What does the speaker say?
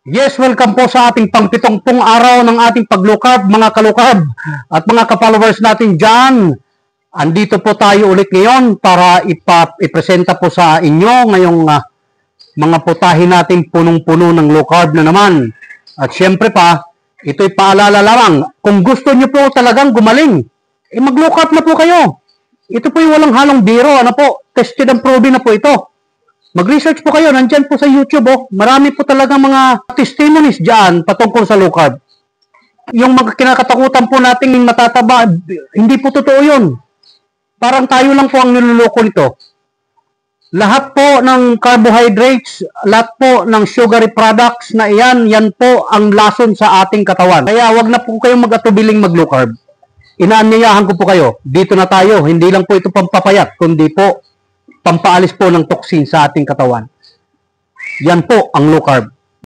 Yes, welcome po sa ating pangpitongpong araw ng ating pag-low carb, mga ka-low carb at mga ka-followers natin dyan. Andito po tayo ulit ngayon para ipresenta po sa inyo ngayong mga putahe natin punong-puno ng low carb na naman. At syempre pa, ito'y paalala lamang. Kung gusto nyo po talagang gumaling, mag-low carb na po kayo. Ito po yung walang halong biro. Ano po? Tested and proven na po ito. Mag-research po kayo, nandyan po sa YouTube, marami po talaga mga testimonies dyan patungkol sa low carb. Yung mga kinakatakutan po nating matataba, hindi po totoo yun. Parang tayo lang po ang niloloko nito. Lahat po ng carbohydrates, lahat po ng sugary products na yan po ang lason sa ating katawan. Kaya wag na po kayong mag-atubiling mag-low carb. Inaanyayahan ko po kayo, dito na tayo, hindi lang po ito pampapayat, kundi po pampaalis po ng toxin sa ating katawan. Yan po ang low carb.